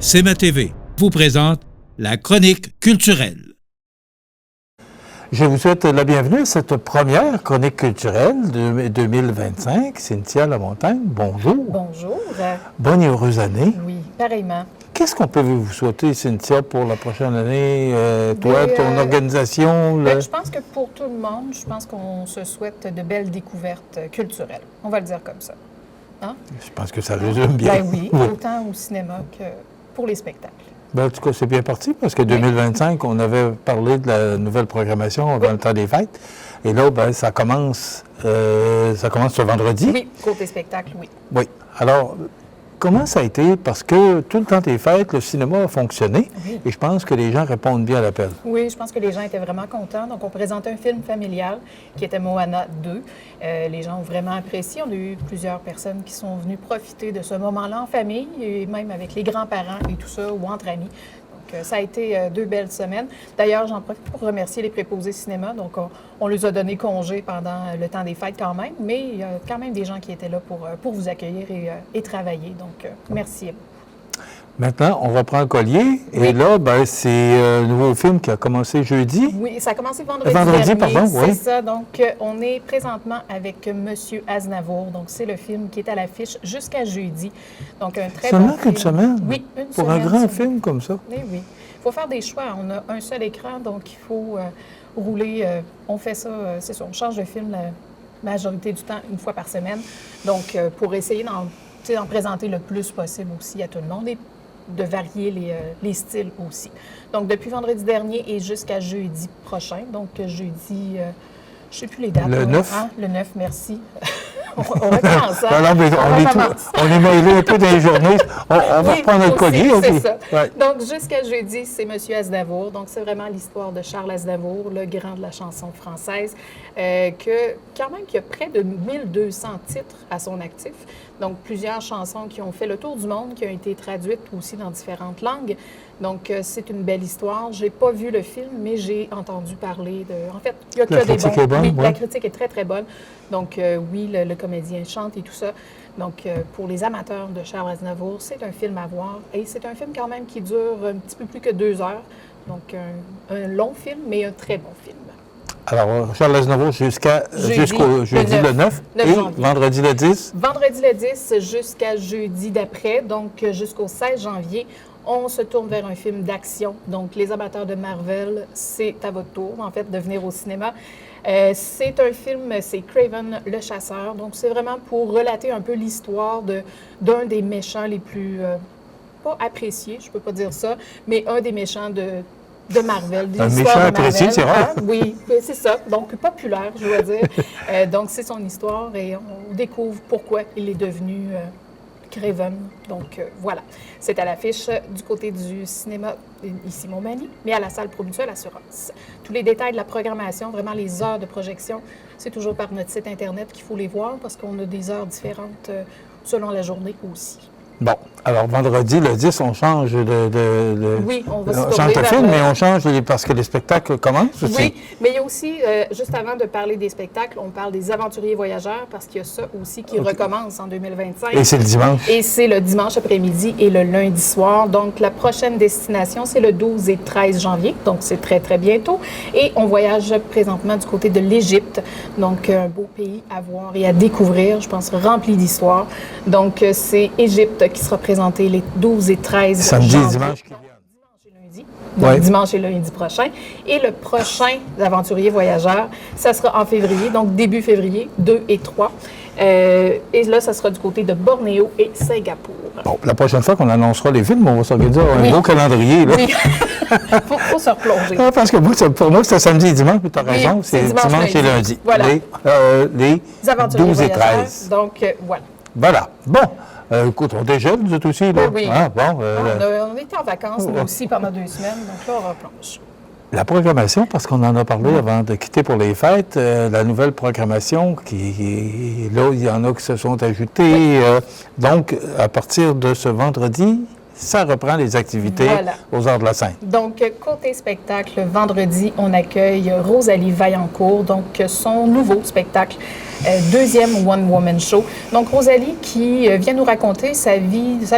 CMA TV vous présente la chronique culturelle. Je vous souhaite la bienvenue à cette première chronique culturelle de 2025. Cynthia Lamontagne, bonjour. Bonjour. Bonne et heureuse année. Oui, pareillement. Qu'est-ce qu'on peut vous souhaiter, Cynthia, pour la prochaine année? Toi, ton organisation? Je pense que pour tout le monde, je pense qu'on se souhaite de belles découvertes culturelles. On va le dire comme ça. Hein? Je pense que ça résume bien. Ben oui, autant au cinéma que pour les spectacles. Ben, en tout cas, c'est bien parti parce que 2025, on avait parlé de la nouvelle programmation avant le temps des fêtes. Et là, ben, ça commence ce vendredi. Oui, côté spectacle, oui. Oui. Alors, comment ça a été? Parce que tout le temps des fêtes, le cinéma a fonctionné et je pense que les gens répondent bien à l'appel. Oui, je pense que les gens étaient vraiment contents. Donc, on présentait un film familial qui était Moana 2. Les gens ont vraiment apprécié. On a eu plusieurs personnes qui sont venues profiter de ce moment-là en famille et même avec les grands-parents et tout ça ou entre amis. Donc, ça a été 2 belles semaines. D'ailleurs, j'en profite pour remercier les préposés cinéma. Donc, on les a donné congé pendant le temps des fêtes quand même, mais il y a quand même des gens qui étaient là pour vous accueillir et travailler. Donc, merci à vous. Maintenant, on reprend le collier. Et là, ben, c'est un nouveau film qui a commencé jeudi. Oui, ça a commencé vendredi dernier. Pardon, oui. C'est ça. Donc, on est présentement avec Monsieur Aznavour. Donc, c'est le film qui est à l'affiche jusqu'à jeudi. Donc, un très Seulement bon film. qu'une semaine? Oui, une pour semaine. Un grand film comme ça? Oui, oui. Il faut faire des choix. On a un seul écran, donc il faut rouler. On fait ça, c'est ça. On change de film la majorité du temps, une fois par semaine. Donc, pour essayer d'en présenter le plus possible aussi à tout le monde et de varier les styles aussi. Donc, depuis vendredi dernier et jusqu'à jeudi prochain. Donc, jeudi, je ne sais plus les dates. Le 9? Hein? Le 9, merci. on recommence. Hein? Non, mais on est mêlés un peu dans les journées. On va reprendre notre collier. C'est ça. Ouais. Donc, jusqu'à jeudi, c'est M. Aznavour. Donc, c'est vraiment l'histoire de Charles Aznavour, le grand de la chanson française, qui a près de 1200 titres à son actif. Donc, plusieurs chansons qui ont fait le tour du monde, qui ont été traduites aussi dans différentes langues. Donc, c'est une belle histoire. Je n'ai pas vu le film, mais j'ai entendu parler de... En fait, il y a que des bons. Est bonne, oui, ouais. La critique est très, très bonne. Donc, oui, le comédien chante et tout ça. Donc, pour les amateurs de Charles Aznavour, c'est un film à voir. Et c'est un film quand même qui dure un petit peu plus que 2 heures. Donc, un long film, mais un très bon film. Alors, Charles Aznavour jusqu'au jeudi le 9 et janvier. Vendredi le 10? Vendredi le 10 jusqu'à jeudi d'après, donc jusqu'au 16 janvier, on se tourne vers un film d'action. Donc, les amateurs de Marvel, c'est à votre tour, en fait, de venir au cinéma. C'est un film, c'est Kraven le chasseur. Donc, c'est vraiment pour relater un peu l'histoire d'un des méchants les plus, pas appréciés, je peux pas dire ça, mais un des méchants de Marvel. Un méchant apprécié, c'est rare. Oui, c'est ça. Donc, populaire, je dois dire. Donc, c'est son histoire et on découvre pourquoi il est devenu Kraven. Donc, voilà. C'est à l'affiche du côté du cinéma ici Montmagny, mais à la salle Promutuelle Assurance. Tous les détails de la programmation, vraiment les heures de projection, c'est toujours par notre site Internet qu'il faut les voir parce qu'on a des heures différentes selon la journée aussi. Bon, alors vendredi, le 10, on change Oui, on va on change de film, mais on change parce que les spectacles commencent aussi. Oui, mais il y a aussi, juste avant de parler des spectacles, on parle des aventuriers voyageurs parce qu'il y a ça aussi qui recommence en 2025. Et c'est le dimanche. Et c'est le dimanche après-midi et le lundi soir. Donc, la prochaine destination, c'est le 12 et 13 janvier. Donc, c'est très, très bientôt. Et on voyage présentement du côté de l'Égypte. Donc, un beau pays à voir et à découvrir, je pense, rempli d'histoire. Donc, c'est Égypte qui sera présenté les 12 et 13 samedi janvier. Et dimanche qui vient. Donc, dimanche et lundi prochain. Et le prochain Aventurier Voyageur, ça sera en février, donc début février, 2 et 3. Et là, ça sera du côté de Bornéo et Singapour. Bon, la prochaine fois qu'on annoncera les films, on va s'organiser un gros calendrier. Là. Oui, faut se replonger. Parce que pour moi, c'était samedi et dimanche, mais tu as raison, c'est dimanche et lundi. Voilà. Les 12 et 13. Donc, voilà. Voilà. Bon. Écoute, on déjeune, vous êtes aussi, là? Oui. Ah, bon, on était en vacances, nous aussi, pendant 2 semaines, donc là, on replonge. La programmation, parce qu'on en a parlé avant de quitter pour les fêtes, la nouvelle programmation, là, il y en a qui se sont ajoutés. Donc, à partir de ce vendredi, ça reprend les activités aux Arts de la Seine. Donc, côté spectacle, vendredi, on accueille Rosalie Vaillancourt, donc son nouveau spectacle, deuxième One Woman Show. Donc, Rosalie qui vient nous raconter sa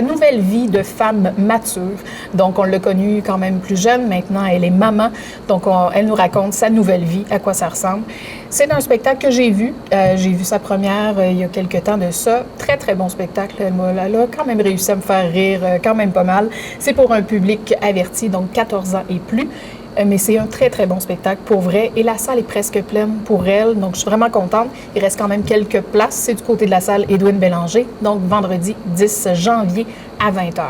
nouvelle vie de femme mature. Donc, on l'a connue quand même plus jeune, maintenant elle est maman. Donc, elle nous raconte sa nouvelle vie, à quoi ça ressemble. C'est un spectacle que j'ai vu sa première il y a quelques temps de ça. Très, très bon spectacle. Elle a quand même réussi à me faire rire quand même pas mal. C'est pour un public averti, donc 14 ans et plus. Mais c'est un très, très bon spectacle pour vrai. Et la salle est presque pleine pour elle. Donc, je suis vraiment contente. Il reste quand même quelques places. C'est du côté de la salle Édouine Bélanger. Donc, vendredi 10 janvier à 20h.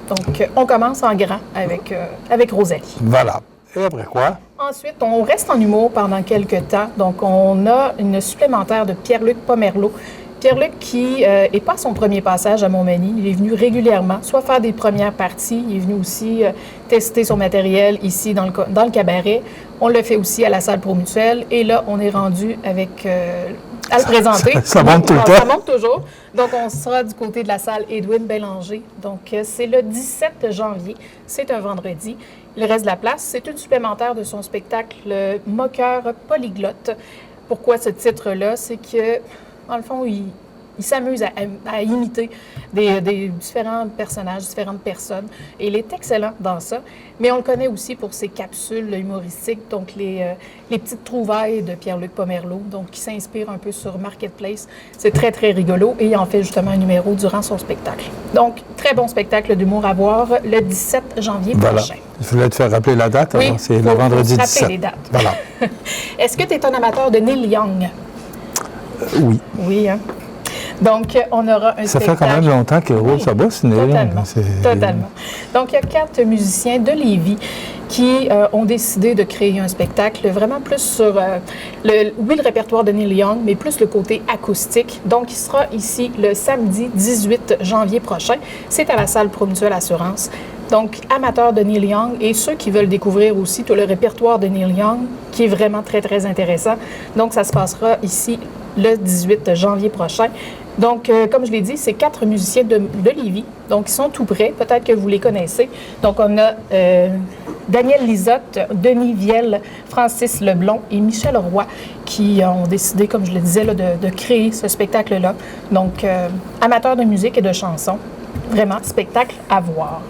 Donc, on commence en grand avec Rosalie. Voilà. Et après quoi? Ensuite, on reste en humour pendant quelques temps. Donc, on a une supplémentaire de Pierre-Luc Pomerleau. Pierre-Luc qui n'est pas à son premier passage à Montmagny. Il est venu régulièrement, soit faire des premières parties. Il est venu aussi tester son matériel ici dans le cabaret. On le fait aussi à la salle Promutuelle. Et là, on est rendu avec... à le présenter. Ça monte tout le temps. Ça monte toujours. Donc, on sera du côté de la salle Édouine Bélanger. Donc, c'est le 17 janvier. C'est un vendredi. Il reste de la place. C'est une supplémentaire de son spectacle Moqueur polyglotte. Pourquoi ce titre-là? C'est que, dans le fond, il s'amuse à imiter des différents personnages, différentes personnes. Et il est excellent dans ça. Mais on le connaît aussi pour ses capsules humoristiques, donc les petites trouvailles de Pierre-Luc Pomerleau, donc qui s'inspire un peu sur Marketplace. C'est très, très rigolo et il en fait justement un numéro durant son spectacle. Donc, très bon spectacle d'humour à voir le 17 janvier prochain. Je voulais te faire rappeler la date. Oui, c'est le vendredi 17. Les dates. Voilà. Est-ce que tu es un amateur de Neil Young? Oui. Oui, hein? Donc, on aura un spectacle... Ça fait quand même longtemps que roule sa bosse, Totalement. Totalement. Donc, il y a 4 musiciens de Lévis qui ont décidé de créer un spectacle vraiment plus sur, le répertoire de Neil Young, mais plus le côté acoustique. Donc, il sera ici le samedi 18 janvier prochain. C'est à la salle Promutuelle Assurance. Donc, amateurs de Neil Young et ceux qui veulent découvrir aussi tout le répertoire de Neil Young, qui est vraiment très, très intéressant. Donc, ça se passera ici le 18 janvier prochain. Donc, comme je l'ai dit, c'est 4 musiciens de Lévis. Donc, ils sont tout près. Peut-être que vous les connaissez. Donc, on a Daniel Lisotte, Denis Vielle, Francis Leblond et Michel Roy qui ont décidé, comme je le disais, là, de créer ce spectacle-là. Donc, amateurs de musique et de chansons. Vraiment, spectacle à voir.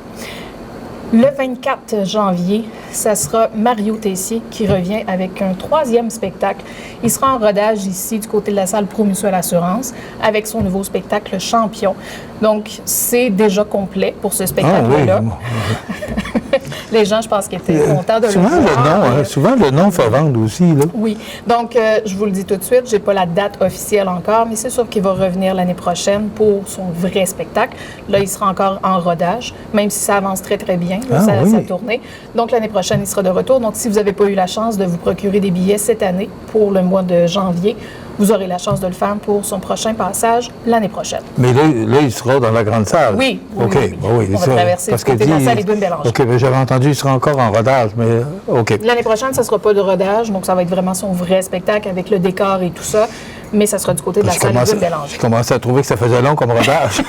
Le 24 janvier, ça sera Mario Tessier qui revient avec un 3e spectacle. Il sera en rodage ici du côté de la salle Promutuelle Assurance avec son nouveau spectacle Champion. Donc, c'est déjà complet pour ce spectacle-là. Oui. Les gens, je pense qu'ils étaient contents de le voir. Souvent, le nom fait vendre aussi. Là. Oui. Donc, je vous le dis tout de suite, je n'ai pas la date officielle encore, mais c'est sûr qu'il va revenir l'année prochaine pour son vrai spectacle. Là, il sera encore en rodage, même si ça avance très, très bien, là, sa tournée. Donc, l'année prochaine, il sera de retour. Donc, si vous n'avez pas eu la chance de vous procurer des billets cette année pour le mois de janvier, vous aurez la chance de le faire pour son prochain passage l'année prochaine. Mais là, il sera dans la grande salle. Oui. OK. Oui. On va traverser du côté de la salle Édouine Bélanger. OK, mais j'avais entendu qu'il sera encore en rodage, mais OK. L'année prochaine, ça ne sera pas de rodage, donc ça va être vraiment son vrai spectacle avec le décor et tout ça, mais ça sera du côté de la salle Édouine Bélanger. Je commençais à trouver que ça faisait long comme rodage.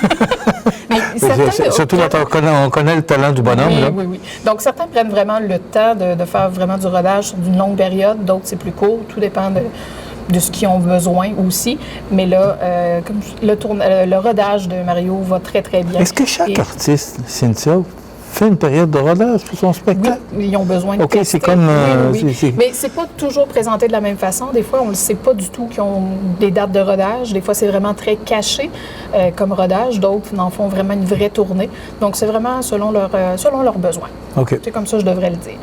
Surtout quand on connaît le talent du bonhomme. Oui, là. oui. Donc, certains prennent vraiment le temps de faire vraiment du rodage sur une longue période, d'autres, c'est plus court. Tout dépend de ce qu'ils ont besoin aussi. Mais là, comme le rodage de Mario va très, très bien. Est-ce que chaque artiste, Cynthia, fait une période de rodage pour son spectacle? Oui, ils ont besoin de OK, tester. c'est comme... Oui. Mais c'est pas toujours présenté de la même façon. Des fois, on ne le sait pas du tout qu'ils ont des dates de rodage. Des fois, c'est vraiment très caché comme rodage. D'autres en font vraiment une vraie tournée. Donc, c'est vraiment selon leurs besoins. OK. C'est comme ça que je devrais le dire.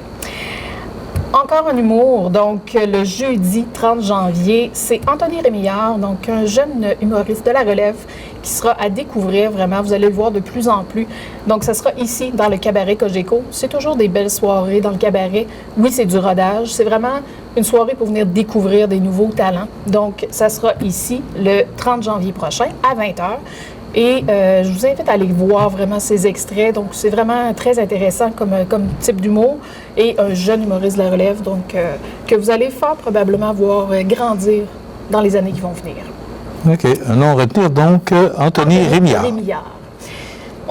Encore en humour, donc le jeudi 30 janvier, c'est Anthony Rémillard, donc un jeune humoriste de la relève qui sera à découvrir vraiment, vous allez le voir de plus en plus. Donc ça sera ici dans le cabaret Cogeco. C'est toujours des belles soirées dans le cabaret. Oui, c'est du rodage, c'est vraiment une soirée pour venir découvrir des nouveaux talents. Donc ça sera ici le 30 janvier prochain à 20h. Et je vous invite à aller voir vraiment ces extraits. Donc, c'est vraiment très intéressant comme type d'humour. Et un jeune humoriste de la relève, donc que vous allez fort probablement voir grandir dans les années qui vont venir. OK. Un nom à retenir, donc, Anthony Rémillard.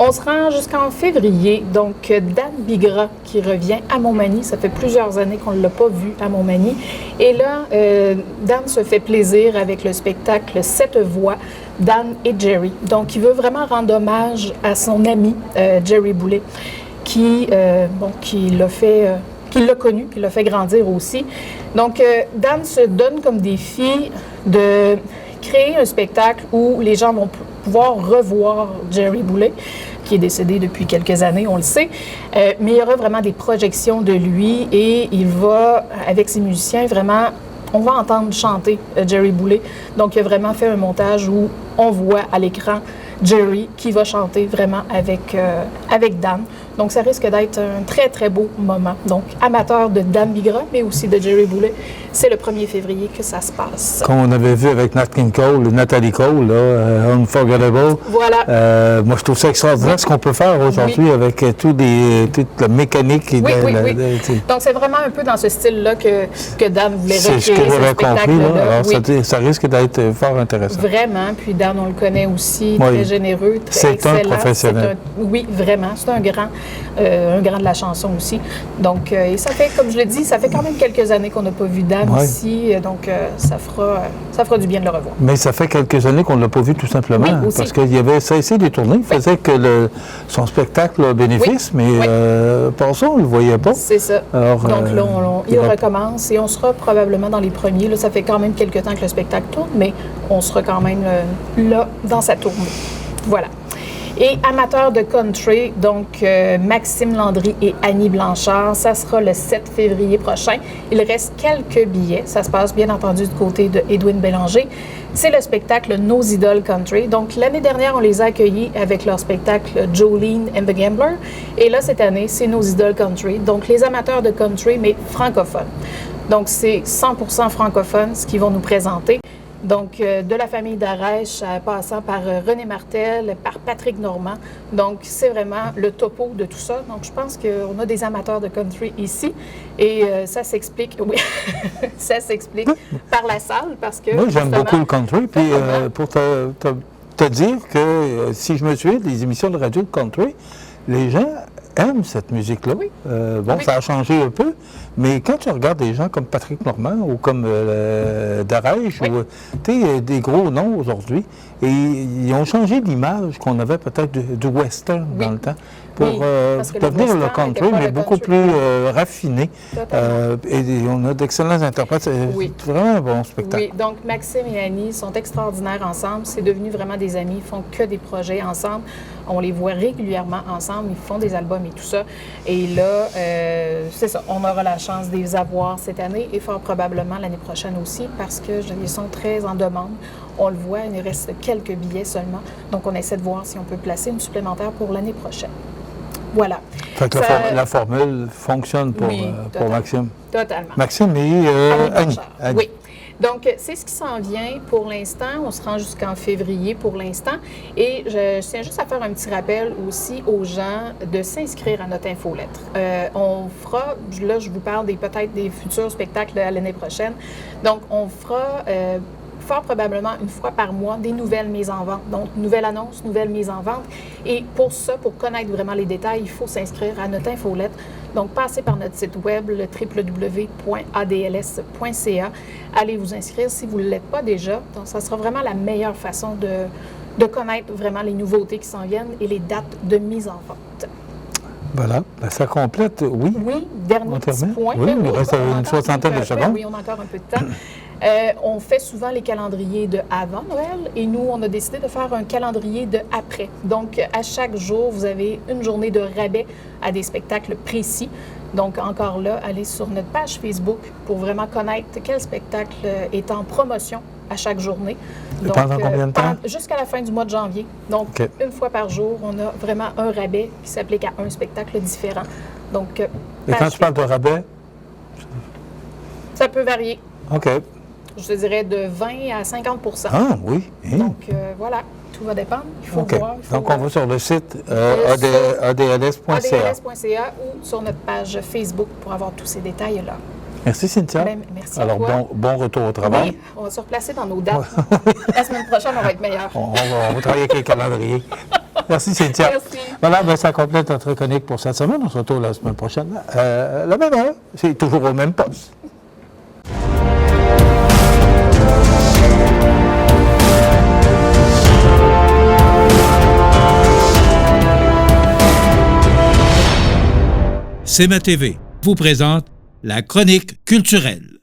On se rend jusqu'en février, donc Dan Bigra qui revient à Montmagny. Ça fait plusieurs années qu'on ne l'a pas vu à Montmagny. Et là, Dan se fait plaisir avec le spectacle 7 voix, Dan et Jerry. Donc, il veut vraiment rendre hommage à son ami Jerry Boulet, qui l'a fait... qui l'a connu, qui l'a fait grandir aussi. Donc, Dan se donne comme défi de créer un spectacle où les gens vont pouvoir revoir Jerry Boulet, qui est décédé depuis quelques années, on le sait. Mais il y aura vraiment des projections de lui et il va, avec ses musiciens, vraiment, on va entendre chanter Jerry Boulet. Donc, il a vraiment fait un montage où on voit à l'écran Jerry qui va chanter vraiment avec Dan. Donc, ça risque d'être un très, très beau moment. Donc, amateur de Dan Bigra, mais aussi de Jerry Boulet, c'est le 1er février que ça se passe. Comme on avait vu avec Nat King Cole, Nathalie Cole, là, Unforgettable. Voilà. Moi, je trouve ça extraordinaire ce qu'on peut faire aujourd'hui avec toute la mécanique. Oui. Donc, c'est vraiment un peu dans ce style-là que Dan voulait recréer ce que j'avais compris. Alors, ça risque d'être fort intéressant. Vraiment. Puis Dan, on le connaît aussi, très généreux, très excellent. C'est un professionnel. Oui, vraiment. C'est un grand de la chanson aussi. Donc, et ça fait, comme je l'ai dit, ça fait quand même quelques années qu'on n'a pas vu Dan ici. Donc, ça fera du bien de le revoir. Mais ça fait quelques années qu'on ne l'a pas vu tout simplement. Oui, parce qu'il avait cessé de tourner. Il faisait que son spectacle a bénéfice, mais pour ça, on ne le voyait pas. C'est ça. Alors, donc là, il recommence et on sera probablement dans les premiers. Là, ça fait quand même quelques temps que le spectacle tourne, mais on sera quand même là dans sa tournée. Voilà. Et amateurs de country, donc Maxime Landry et Annie Blanchard, ça sera le 7 février prochain. Il reste quelques billets. Ça se passe bien entendu du côté de Edwin Bélanger. C'est le spectacle Nos Idoles Country. Donc l'année dernière, on les a accueillis avec leur spectacle Jolene and the Gambler. Et là, cette année, c'est Nos Idoles Country. Donc les amateurs de country, mais francophones. Donc c'est 100% francophone ce qu'ils vont nous présenter. Donc, de la famille d'Arèche, passant par René Martel, par Patrick Normand. Donc, c'est vraiment le topo de tout ça. Donc, je pense qu'on a des amateurs de country ici. Et ça s'explique, ça s'explique par la salle parce que... Moi, j'aime beaucoup le country. Puis, pour te dire que si je me suis des émissions de radio de country, les gens aiment cette musique-là. Oui. Ça a changé un peu, mais quand tu regardes des gens comme Patrick Normand ou comme Darèche, ou des gros noms aujourd'hui, et ils ont changé l'image qu'on avait peut-être du western dans le temps pour devenir le country, mais beaucoup plus raffiné. Et on a d'excellents interprètes. C'est vraiment un bon spectacle. Oui, donc Maxime et Annie sont extraordinaires ensemble. C'est devenu vraiment des amis. Ils font que des projets ensemble. On les voit régulièrement ensemble. Ils font des albums et tout ça. Et là, c'est ça. On aura la chance de les avoir cette année et fort probablement l'année prochaine aussi parce qu'ils sont très en demande. On le voit, il nous reste quelques billets seulement. Donc, on essaie de voir si on peut placer une supplémentaire pour l'année prochaine. Voilà. Fait que la formule fonctionne pour Maxime. Totalement. Maxime et Annie. Oui. Donc, c'est ce qui s'en vient pour l'instant. On se rend jusqu'en février pour l'instant. Et je tiens juste à faire un petit rappel aussi aux gens de s'inscrire à notre infolettre. On fera, là, je vous parle peut-être des futurs spectacles à l'année prochaine. Donc, on fera... fort probablement une fois par mois, des nouvelles mises en vente. Donc, nouvelles annonces, nouvelles mises en vente. Et pour ça, pour connaître vraiment les détails, il faut s'inscrire à notre infolette. Donc, passez par notre site web, le www.adls.ca. Allez vous inscrire si vous ne l'êtes pas déjà. Donc, ça sera vraiment la meilleure façon de connaître vraiment les nouveautés qui s'en viennent et les dates de mise en vente. Voilà, ça complète, oui. Oui, dernier petit point. Oui, il nous reste une soixantaine de secondes. Oui, on a encore un peu de temps. On fait souvent les calendriers de avant Noël et nous, on a décidé de faire un calendrier de après. Donc, à chaque jour, vous avez une journée de rabais à des spectacles précis. Donc, encore là, allez sur notre page Facebook pour vraiment connaître quel spectacle est en promotion à chaque journée. Donc, pendant combien de temps? Jusqu'à la fin du mois de janvier. Donc, une fois par jour, on a vraiment un rabais qui s'applique à un spectacle différent. Donc, et quand tu parles de rabais? Ça peut varier. OK. Je te dirais de 20 à 50 %. Ah, oui. Donc, voilà, tout va dépendre. Il faut voir. Donc, on va sur le site adls.ca. adls.ca ou sur notre page Facebook pour avoir tous ces détails-là. Merci, Cynthia. Merci. Alors, bon retour au travail. Oui, on va se replacer dans nos dates. La semaine prochaine, on va être meilleurs. On va travailler avec les calendriers. Merci, Cynthia. Merci. Voilà, ben, ça complète notre chronique pour cette semaine. On se retrouve la semaine prochaine. La même heure. C'est toujours au même poste. CMA TV vous présente la chronique culturelle.